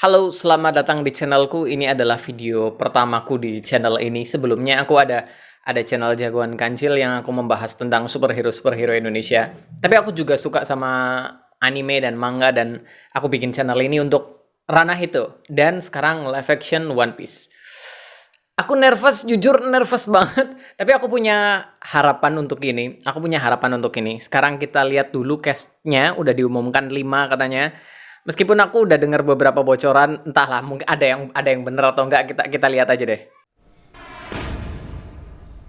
Halo, selamat datang di channelku. Ini adalah video pertamaku di channel ini. Sebelumnya aku ada channel Jagoan Kancil yang aku membahas tentang superhero Indonesia. Tapi aku juga suka sama anime dan manga dan aku bikin channel ini untuk ranah itu. Dan sekarang live action One Piece. Aku nervous, jujur nervous banget. Tapi aku punya harapan untuk ini. Sekarang kita lihat dulu castnya. Udah diumumkan 5 katanya. Meskipun aku udah dengar beberapa bocoran, entahlah mungkin ada yang bener atau enggak, kita lihat aja deh.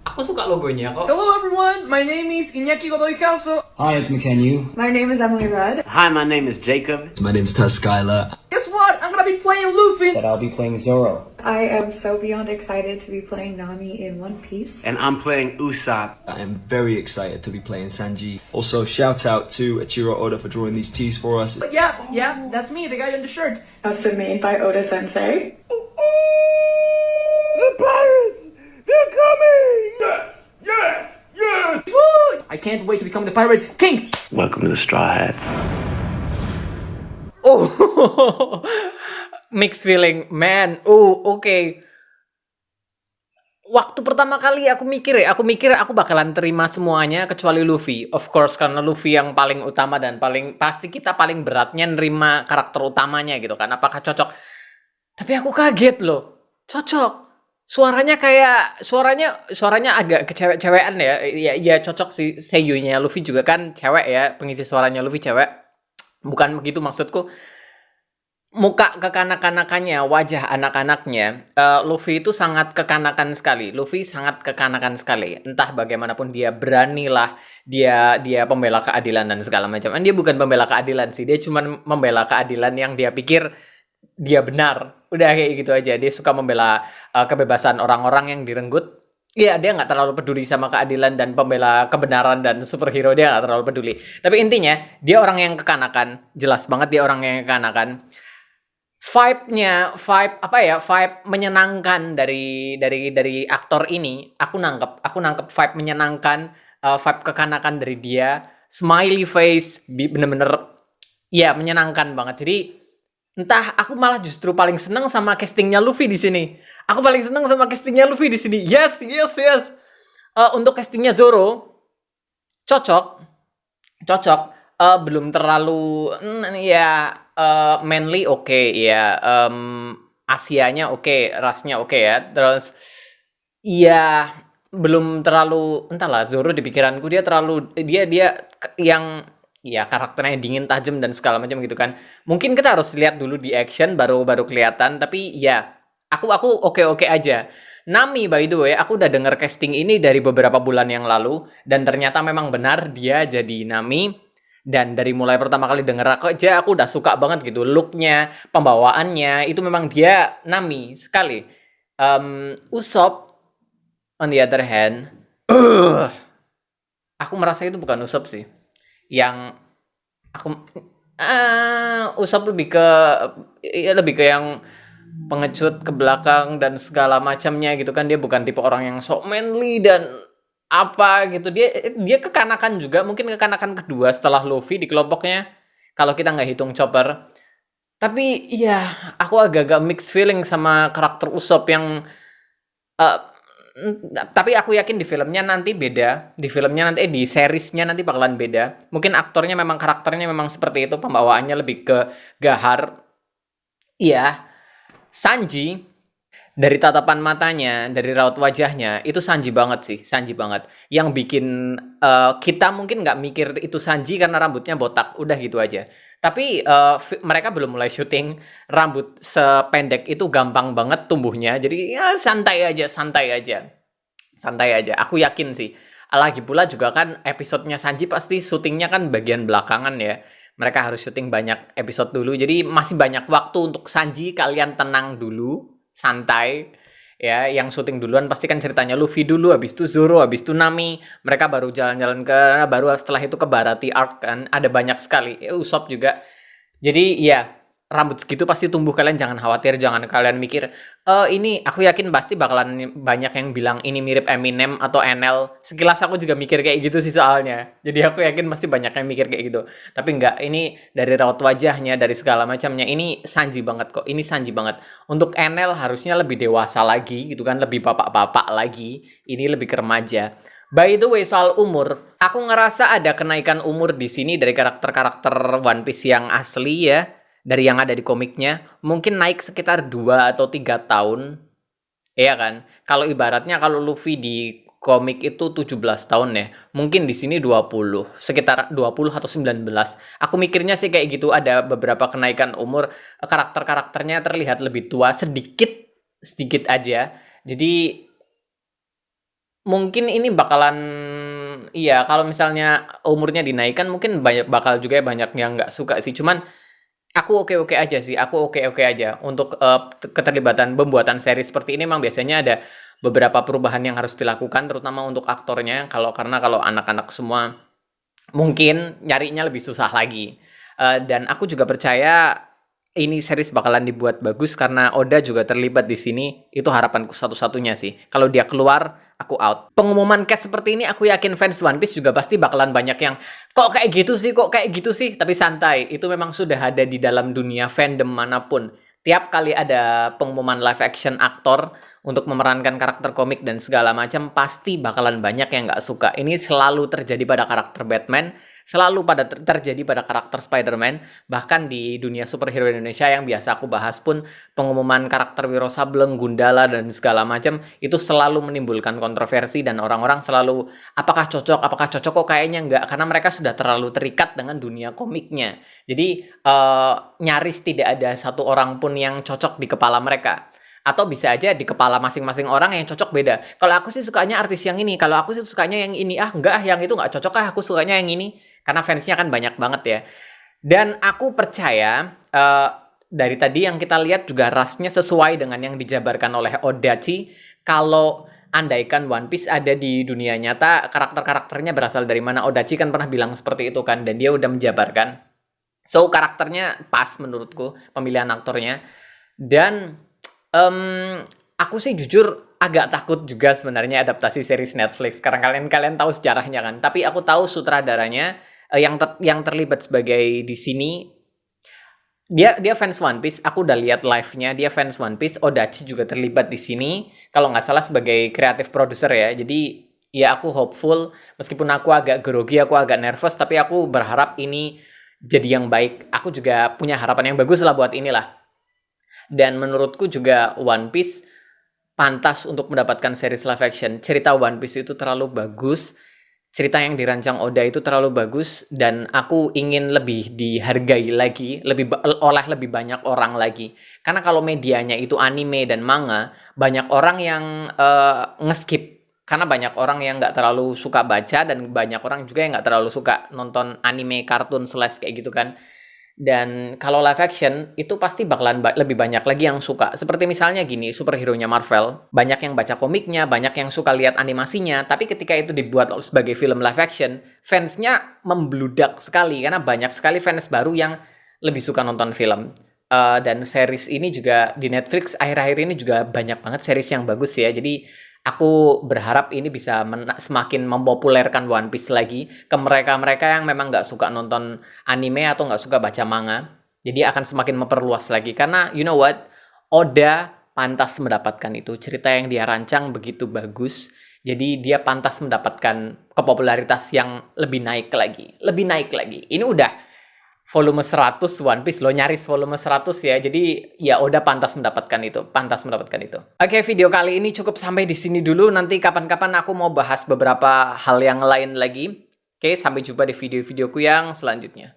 Aku suka logonya kok. Hello everyone, my name is Iñaki Godoy Calso. Hi, it's McKenyu. My name is Emily Rudd. Hi, my name is Jacob. My name's Tess Skylar. Guess what? I'm gonna be playing Luffy. But I'll be playing Zoro. I am so beyond excited to be playing Nami in One Piece. And I'm playing Usopp. I am very excited to be playing Sanji. Also, shout out to Ichiro Oda for drawing these tees for us. Yeah, that's me, the guy on the shirt. Custom made by Oda Sensei. The pirates! They're coming! Yes! Woo! I can't wait to become the pirate king. Welcome to the Straw Hats. Oh, mixed feeling, man. Oh, oke. Waktu pertama kali aku mikir aku bakalan terima semuanya kecuali Luffy. Of course, karena Luffy yang paling utama dan pasti kita paling beratnya nerima karakter utamanya gitu kan. Apakah cocok? Tapi aku kaget loh. Cocok. Suaranya agak kecewek-cewekan ya. Ya cocok sih, seiyunya Luffy juga kan cewek ya, pengisi suaranya Luffy cewek. Bukan begitu maksudku. Muka kekanak-kanakannya, wajah anak-anaknya, Luffy itu sangat kekanakan sekali. Entah bagaimanapun dia beranilah, dia pembela keadilan dan segala macam. Dan dia bukan pembela keadilan sih, dia cuma membela keadilan yang dia pikir dia benar. Udah kayak gitu aja. Dia suka membela kebebasan orang-orang yang direnggut. Iya, dia nggak terlalu peduli sama keadilan dan pembela kebenaran dan superhero, dia nggak terlalu peduli. Tapi intinya, dia orang yang kekanakan. Jelas banget dia orang yang kekanakan. Vibe menyenangkan dari aktor ini. Aku nangkep vibe menyenangkan, vibe kekanakan dari dia. Smiley face, bener-bener ya menyenangkan banget. Jadi entah, aku malah justru paling seneng sama castingnya Luffy di sini. Yes. Untuk castingnya Zoro cocok. Belum terlalu manly oke, ya. Asianya oke, rasnya oke ya. Terus ya belum terlalu, entahlah, Zoro di pikiranku dia yang ya karakternya dingin, tajam dan segala macam gitu kan. Mungkin kita harus lihat dulu di action baru kelihatan, tapi ya aku oke aja. Nami, by the way, aku udah denger casting ini dari beberapa bulan yang lalu dan ternyata memang benar dia jadi Nami. Dan dari mulai pertama kali denger aku udah suka banget gitu, looknya, pembawaannya, itu memang dia Nami sekali. Usopp on the other hand, aku merasa itu bukan Usopp sih. Yang aku Usopp lebih ke yang pengecut ke belakang dan segala macamnya gitu kan. Dia bukan tipe orang yang sok manly dan apa gitu. Dia kekanakan juga, mungkin kekanakan kedua setelah Luffy di kelompoknya kalau kita nggak hitung Chopper. Tapi ya aku agak-agak mixed feeling sama karakter Usopp yang tapi aku yakin di filmnya nanti beda. Di seriesnya nanti bakalan beda. Mungkin aktornya memang, karakternya memang seperti itu, pembawaannya lebih ke gahar. Iya. Sanji, dari tatapan matanya, dari raut wajahnya, itu Sanji banget. Yang bikin kita mungkin nggak mikir itu Sanji karena rambutnya botak, udah gitu aja. Tapi mereka belum mulai syuting, rambut sependek itu gampang banget tumbuhnya. Jadi ya santai aja. Aku yakin sih. Lagi pula juga kan episodenya Sanji pasti syutingnya kan bagian belakangan ya. Mereka harus syuting banyak episode dulu. Jadi masih banyak waktu untuk Sanji, kalian tenang dulu. Santai ya, yang syuting duluan pasti kan ceritanya Luffy dulu, habis itu Zoro, habis itu Nami, mereka baru jalan-jalan baru setelah itu ke Baratie Arc kan, ada banyak sekali. Usopp juga. Jadi ya rambut segitu pasti tumbuh, kalian jangan khawatir, jangan kalian mikir, ini aku yakin pasti bakalan banyak yang bilang ini mirip Eminem atau NL. Sekilas aku juga mikir kayak gitu sih soalnya. Jadi aku yakin pasti banyak yang mikir kayak gitu. Tapi enggak, ini dari raut wajahnya, dari segala macamnya, ini Sanji banget kok. Ini Sanji banget. Untuk NL harusnya lebih dewasa lagi gitu kan, lebih bapak-bapak lagi. Ini lebih ke remaja. By the way, soal umur, aku ngerasa ada kenaikan umur di sini dari karakter-karakter One Piece yang asli ya. Dari yang ada di komiknya, mungkin naik sekitar 2 atau 3 tahun. Iya kan? Kalau ibaratnya kalau Luffy di komik itu 17 tahun ya. Mungkin di sini 20, sekitar 20 atau 19. Aku mikirnya sih kayak gitu, ada beberapa kenaikan umur, karakter-karakternya terlihat lebih tua sedikit aja. Jadi mungkin ini bakalan, iya, kalau misalnya umurnya dinaikkan mungkin bakal juga banyak yang nggak suka sih. Cuman aku oke-oke aja sih, aku oke-oke aja. Untuk keterlibatan pembuatan seri seperti ini memang biasanya ada beberapa perubahan yang harus dilakukan, terutama untuk aktornya. Karena kalau anak-anak semua mungkin nyarinya lebih susah lagi. Dan aku juga percaya ini series bakalan dibuat bagus karena Oda juga terlibat di sini. Itu harapanku satu-satunya sih. Kalau dia keluar, aku out. Pengumuman cast seperti ini, aku yakin fans One Piece juga pasti bakalan banyak yang kok kayak gitu sih. Tapi santai, itu memang sudah ada di dalam dunia fandom manapun. Tiap kali ada pengumuman live action aktor untuk memerankan karakter komik dan segala macam, pasti bakalan banyak yang nggak suka. Ini selalu terjadi pada karakter Batman, selalu terjadi pada karakter Spider-Man, bahkan di dunia superhero Indonesia yang biasa aku bahas pun, pengumuman karakter Wiro Sableng, Gundala, dan segala macam, itu selalu menimbulkan kontroversi dan orang-orang selalu, apakah cocok, kok kayaknya enggak, karena mereka sudah terlalu terikat dengan dunia komiknya. Jadi, nyaris tidak ada satu orang pun yang cocok di kepala mereka. Atau bisa aja di kepala masing-masing orang yang cocok beda. Kalau aku sih sukanya artis yang ini, kalau aku sih sukanya yang ini, enggak, yang itu nggak cocok, aku sukanya yang ini. Karena fansnya kan banyak banget ya. Dan aku percaya, dari tadi yang kita lihat juga rasnya sesuai dengan yang dijabarkan oleh Odachi. Kalau andaikan One Piece ada di dunia nyata, karakter-karakternya berasal dari mana? Odachi kan pernah bilang seperti itu kan, dan dia udah menjabarkan. So, karakternya pas menurutku, pemilihan aktornya. Dan aku sih jujur agak takut juga sebenarnya adaptasi series Netflix karena kalian tahu sejarahnya kan. Tapi aku tahu sutradaranya yang terlibat sebagai di sini dia fans One Piece. Aku udah lihat live-nya, dia fans One Piece. Odachi juga terlibat di sini kalau nggak salah sebagai creative producer ya. Jadi ya aku hopeful, meskipun aku agak grogi, aku agak nervous, tapi aku berharap ini jadi yang baik. Aku juga punya harapan yang bagus lah buat inilah. Dan menurutku juga One Piece pantas untuk mendapatkan series live action. Cerita One Piece itu terlalu bagus. Cerita yang dirancang Oda itu terlalu bagus. Dan aku ingin lebih dihargai lagi. Oleh lebih banyak orang lagi. Karena kalau medianya itu anime dan manga, banyak orang yang nge-skip. Karena banyak orang yang nggak terlalu suka baca. Dan banyak orang juga yang nggak terlalu suka nonton anime, kartun, slash kayak gitu kan. Dan kalau live action itu pasti bakalan lebih banyak lagi yang suka. Seperti misalnya gini, superhero-nya Marvel, banyak yang baca komiknya, banyak yang suka lihat animasinya, tapi ketika itu dibuat sebagai film live action, fansnya membludak sekali karena banyak sekali fans baru yang lebih suka nonton film. Dan series ini juga di Netflix akhir-akhir ini juga banyak banget series yang bagus ya. Jadi aku berharap ini bisa semakin mempopulerkan One Piece lagi ke mereka-mereka yang memang nggak suka nonton anime atau nggak suka baca manga. Jadi akan semakin memperluas lagi. Karena you know what? Oda pantas mendapatkan itu. Cerita yang dia rancang begitu bagus. Jadi dia pantas mendapatkan popularitas yang lebih naik lagi. Lebih naik lagi. Ini udah volume 100 One Piece, lo nyaris volume 100 ya. Jadi ya udah pantas mendapatkan itu, Oke, video kali ini cukup sampai di sini dulu. Nanti kapan-kapan aku mau bahas beberapa hal yang lain lagi. Oke, sampai jumpa di video-videoku yang selanjutnya.